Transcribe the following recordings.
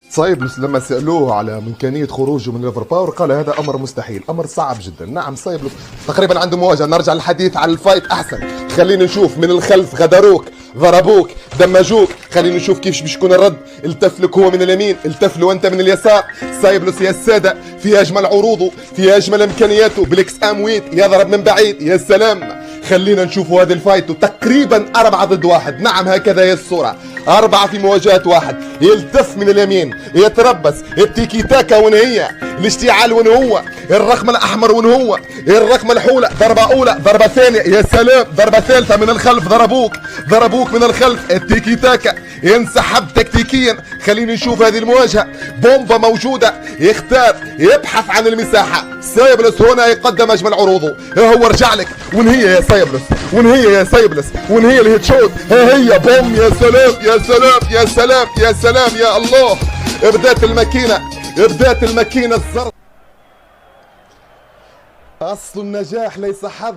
سايبلس لما سألوه على إمكانية خروجه من ليفر باور قال هذا أمر مستحيل، أمر صعب جدا. نعم سايبلس تقريبا عنده مواجهة. نرجع للحديث عن الفايت أحسن. خلينا نشوف من الخلف غدروك، ضربوك، دمجوك. خلينا نشوف كيف بيكون الرد. التف لك هو من اليمين، التف له أنت من اليسار. سايبلس يا السادة في أجمل عروضه، في أجمل إمكانياته، بليكس أمويت يضرب من بعيد. يا سلام. خلينا نشوفوا هذه الفايت تقريبا 4 ضد 1. نعم هكذا هي الصورة، 4 في مواجهة واحد. يلتف من اليمين، يتربص، التيكي تاكا وين هي، الاشتعال وين هو، الرقم الأحمر وين هو، الرقم الحولة. ضربة أولى، ضربة ثانية، يا سلام. ضربة ثالثة من الخلف، ضربوك من الخلف. التيكي تاكا ينسحب تكتيكيا. خلينا نشوف هذه المواجهة. بومبا موجودة، يختار، يبحث عن المساحة. سايبلس هنا يقدم أجمل عروضه. هو رجع لك. وين هي يا سايبلس، وين هي يا سايبلس، وين هي الهيد شوت. ها هي بوم. يا سلام يا سلام يا سلام يا سلام يا الله. بدات الماكينة الزرق. أصل النجاح ليس حظ،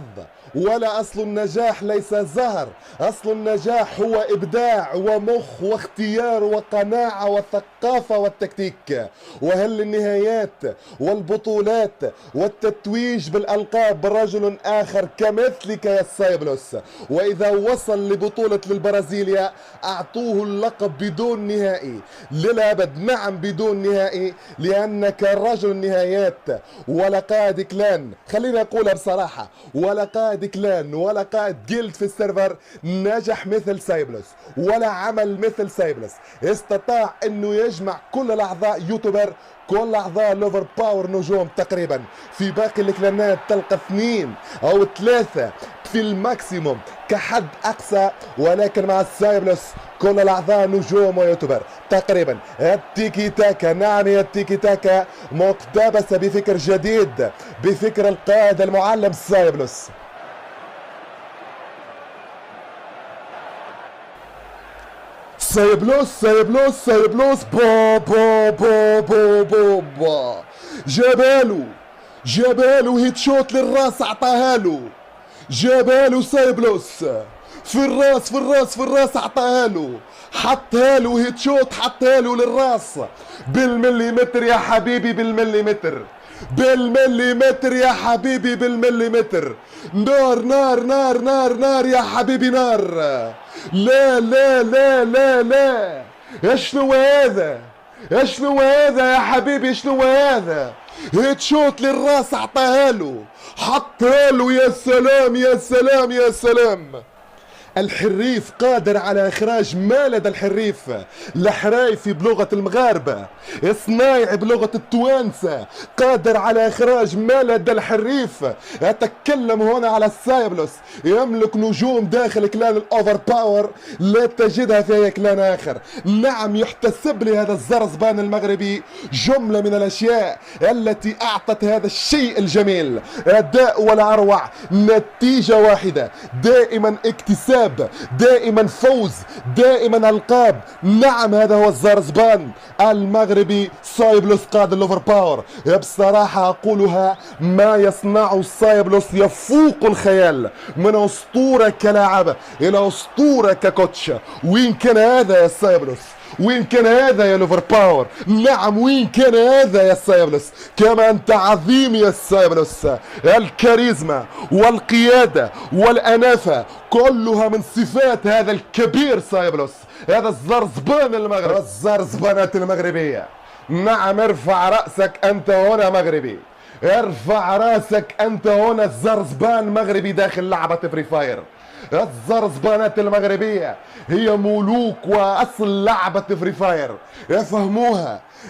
ولا أصل النجاح ليس زهر. أصل النجاح هو إبداع ومخ واختيار وقناعة وثقافة والتكتيك. وهل النهايات والبطولات والتتويج بالألقاب رجل آخر كمثلك يا سايبلس. وإذا وصل لبطولة للبرازيليا أعطوه اللقب بدون نهائي للأبد. نعم بدون نهائي، لأنك رجل النهايات. ولا قائد كلان، خلينا أقولها بصراحة، ولا قائد كلان ولا قائد جلد في السيرفر نجح مثل سايبلس، ولا عمل مثل سايبلس. استطاع انه يجمع كل الاعضاء يوتيوبر، كل اعضاء ليفر باور نجوم تقريبا. في باقي الكلانات تلقى 2 أو 3 في الماكسيموم كحد اقصى، ولكن مع سايبلس كل الاعضاء نجوم ويوتيوبر تقريبا. التيكي تاكا، نعم يا التيكي تاكا مقتبسة بفكر جديد، بفكر القائد المعلم سايبلس. سايبلوس با با با با با با. جابالو هيت شوت للراس، عطاها له. جابالو سايبلوس في الراس عطاها له. حطها له هيت شوت، حطها له للراس بالمليمتر يا حبيبي، بالمليمتر يا حبيبي، بالمليمتر. نار يا حبيبي، نار. لا. شنو هذا يا حبيبي، شنو هذا؟ هيت شوت للراس عطاها له، حطها له. يا سلام. الحريف قادر على إخراج ما لدى الحريف. الحرايفي بلغة المغاربة، صنايعي بلغة التوانسة، قادر على إخراج ما لدى الحريف. أتكلم هنا على سايبلس، يملك نجوم داخل كلان الأوفر باور لا تجدها في أي كلان آخر. نعم يحتسب لهذا الزرزبان المغربي جملة من الأشياء التي أعطت هذا الشيء الجميل أداء ولا أروع. نتيجة واحدة، دائما اكتساب، دائما فوز، دائما ألقاب. نعم هذا هو الزرزبان المغربي سايبلس قائد الليفر باور. بصراحة أقولها، ما يصنعه سايبلس يفوق الخيال. من أسطورة كلاعب إلى أسطورة ككوتش. وين كان هذا يا سايبلس؟ وين كان هذا يا ليفر باور؟ نعم وين كان هذا يا سايبلس؟ كما أنت عظيم يا سايبلس. الكاريزما والقيادة والأنافة كلها من صفات هذا الكبير سايبلس، هذا الزرزبان المغربي، الزرزبانات المغربية. نعم ارفع رأسك أنت هنا مغربي، ارفع رأسك أنت هنا الزرزبان مغربي داخل لعبة فري فاير. الزرزبانات المغربية هي ملوك وأصل لعبة فري فاير.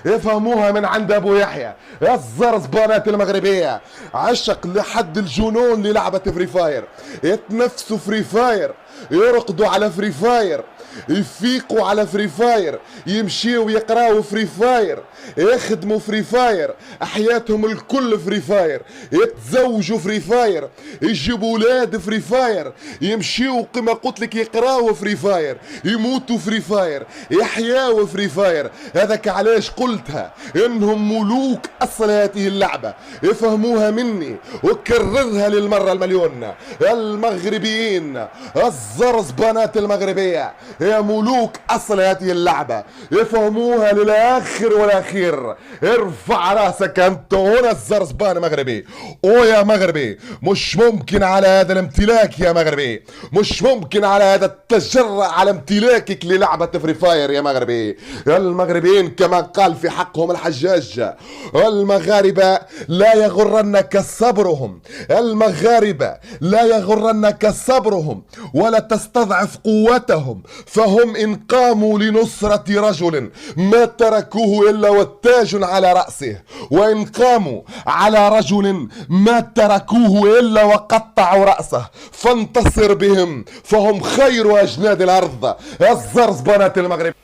يفهموها من عند أبو يحيى. الزرزبانات المغربية عشق لحد الجنون للعبة فري فاير. يتنفسوا فري فاير، يرقدوا على فري فاير، يفيقوا على فري فاير، يمشيوا يقراوا فري فاير، يخدموا فري فاير، حياتهم الكل فري فاير، يتزوجوا فري فاير، يجيبوا ولاد فري فاير، يمشيوا كما قلت لك يقراوا فري فاير، يموتوا فري فاير، يحياوا فري فاير. هذاك علاش قلتها انهم ملوك اصل هذه اللعبة. يفهموها مني وكررها للمرة المليون. المغربيين الزرزبانات المغربية يا ملوك اصل هذه اللعبة، افهموها للاخر والاخير. ارفع راسك انت هنا الزرزبان مغربي. او يا مغربي، مش ممكن على هذا الامتلاك يا مغربي، مش ممكن على هذا التجرأ على امتلاكك للعبة فري فاير يا مغربي. المغربيين كما قال في حقهم الحجاج، المغاربة لا يغرنك صبرهم، المغاربة لا يغرنك صبرهم ولا تستضعف قوتهم، فهم إن قاموا لنصرة رجل ما تركوه إلا والتاج على رأسه، وإن قاموا على رجل ما تركوه إلا وقطعوا رأسه، فانتصر بهم فهم خير أجناد الأرض. الزرزبانات المغرب،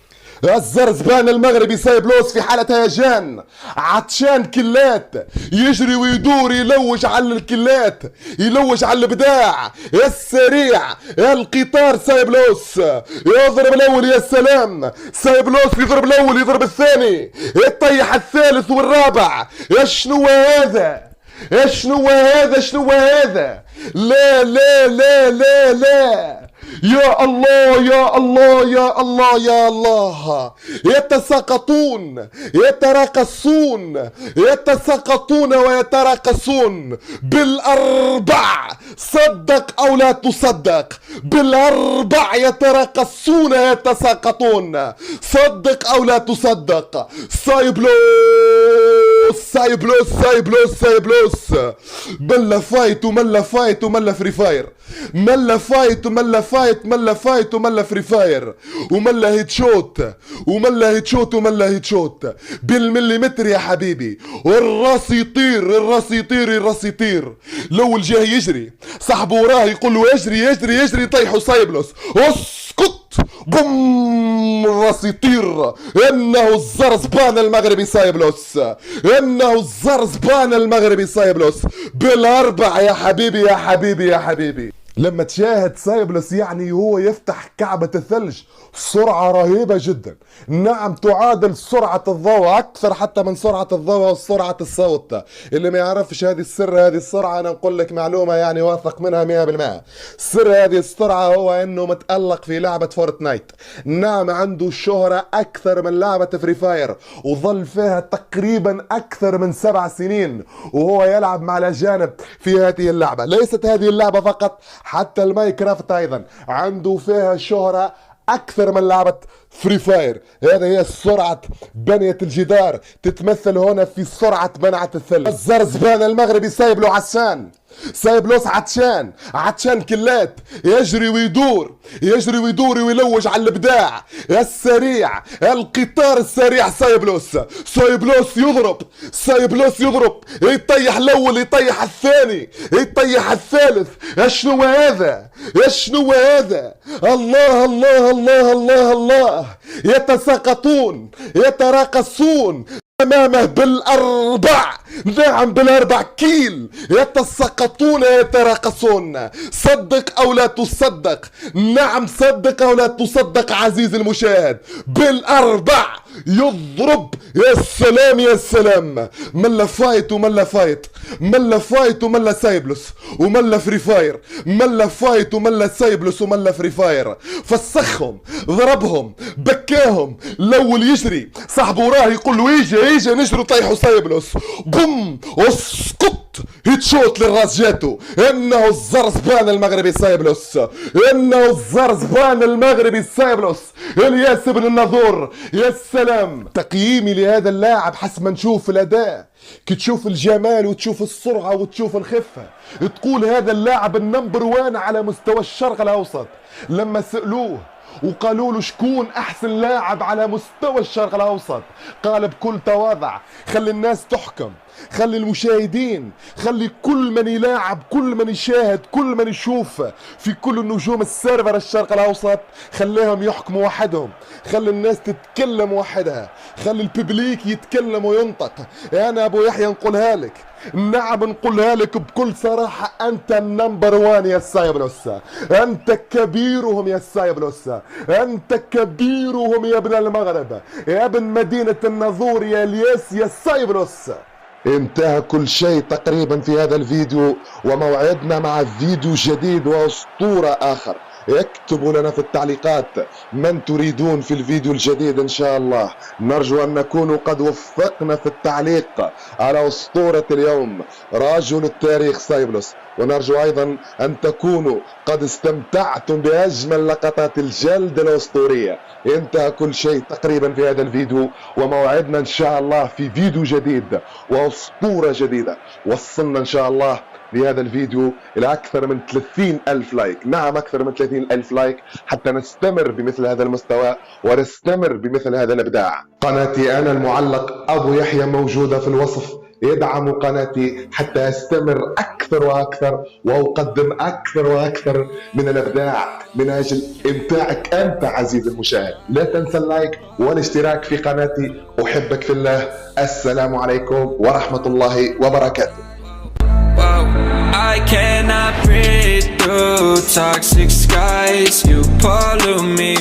الزرزبان المغربي سايبلوس في حالة هيجان، عطشان كلات، يجري ويدور يلوج على الكلات، يلوج على الابداع السريع. القطار سايبلوس يضرب الاول، يا سلام، سايبلوس يضرب الاول يضرب الثاني، يطيح الثالث والرابع. شنو هذا؟ شنو هذا؟ شنو هذا؟ لا لا لا لا لا، يا الله يا الله يا الله يا الله. يتساقطون يتراقصون يتساقطون ويتراقصون بالأربع، صدق أو لا تصدق، بالأربع يتراقصون يتساقطون، صدق أو لا تصدق. سايبلوس سايبلوس سايبلوس سايبلوس، ملا فايت وملا فايت وملا فري فاير، ملا فايت وملا فايت، ملا فايت وملا فري فاير، وملا هيد شوت وملا هيد شوت وملا هيد شوت بالمليمتر يا حبيبي. والراس يطير، الراس يطير، الراس يطير. الاول جاي يجري، صاحبه وراه يقول له يجري يجري يجري، يطيحوا سايبلوس. اسكت، بوم، الراس يطير. انه الزرزبان المغربي سايبلوس، انه الزرزبان المغربي سايبلوس بالاربع يا حبيبي يا حبيبي يا حبيبي. لما تشاهد سايبلوس يعني هو يفتح كعبة الثلج، سرعة رهيبة جدا، نعم تعادل سرعة الضوء، أكثر حتى من سرعة الضوء وسرعة الصوت. اللي ما يعرفش هذه السر، هذه السرعة أنا نقول لك معلومة يعني واثق منها 100%. سر هذه السرعة هو أنه متألق في لعبة فورتنايت، نعم عنده شهرة أكثر من لعبة فري فاير، وظل فيها تقريبا أكثر من 7 سنين وهو يلعب مع الأجانب في هذه اللعبة. ليست هذه اللعبة فقط، حتى الماينكرافت أيضا عنده فيها شهرة أكثر من لعبة فري فاير. هذه هي سرعة بنية الجدار، تتمثل هنا في سرعة بنعة الثلج. الزرزبان المغربي سايب له عشان، سايبلوس عطشان، عطشان كلات، يجري ويدور، يجري ويدور ويلوج على الابداع السريع، القطار السريع. سايبلوس، سايبلوس يضرب، سايبلوس يضرب، يطيح الاول يطيح الثاني يطيح الثالث. شنو هذا؟ شنو هذا؟ الله الله الله الله الله. يتساقطون يتراقصون امامه بالاربع، نعم بالاربع كيل، يتساقطون يتراقصون. صدق او لا تصدق، نعم صدق او لا تصدق عزيزي المشاهد، بالاربع يضرب. يا سلام يا سلام، ملا فايت وملا فايت، ملا فايت وملا سايبلوس وملا فري فاير، ملا فايت وملا سايبلوس وملا فري فاير. فسخهم، ضربهم، بكاهم. الاول يجري، صاحبه وراه يقول له يجي يجي، نجروا طيحوا سايبلوس، بوم، اسقط، هيد شوت للراس جاتو. انه الزرزبان المغربي سايبلوس، انه الزرزبان المغربي سايبلوس، الياس بن الناظور. يا سلام. تقييمي لهذا اللاعب حسب ما نشوف الاداء، كي تشوف الجمال وتشوف السرعة وتشوف الخفة، تقول هذا اللاعب النمبر 1 على مستوى الشرق الاوسط. لما سألوه وقالوا له شكون احسن لاعب على مستوى الشرق الاوسط، قال بكل تواضع خلي الناس تحكم، خلي المشاهدين، خلي كل من يلاعب، كل من يشاهد، كل من يشوف في كل النجوم السيرفر الشرق الاوسط، خليهم يحكموا وحدهم، خلي الناس تتكلم وحدها، خلي الببليك يتكلم وينطق. انا ابو يحيى نقولها لك، نعم نقولها لك بكل صراحة، انت النمبر 1 يا سايبلوس، انت كبيرهم يا سايبلوس، انت كبيرهم يا ابن المغرب، يا ابن مدينة الناظور، يا الياس يا سايبلوس. انتهى كل شيء تقريبا في هذا الفيديو، وموعدنا مع فيديو جديد واسطورة اخر. اكتبوا لنا في التعليقات من تريدون في الفيديو الجديد إن شاء الله. نرجو أن نكون قد وفقنا في التعليق على أسطورة اليوم رجل التاريخ سايبلوس، ونرجو أيضا أن تكونوا قد استمتعتم بأجمل لقطات الجلد الأسطورية. انتهى كل شيء تقريبا في هذا الفيديو، وموعدنا إن شاء الله في فيديو جديد وأسطورة جديدة. وصلنا إن شاء الله بهذا الفيديو إلى أكثر من 30,000 لايك، نعم أكثر من 30,000 لايك، حتى نستمر بمثل هذا المستوى ونستمر بمثل هذا الإبداع. قناتي أنا المعلق أبو يحيى موجودة في الوصف، ادعموا قناتي حتى أستمر أكثر وأكثر وأقدم أكثر وأكثر من الإبداع من أجل إمتاعك أنت عزيزي المشاهد. لا تنسى اللايك والاشتراك في قناتي. أحبك في الله. السلام عليكم ورحمة الله وبركاته. I cannot breathe through toxic skies. You pollute me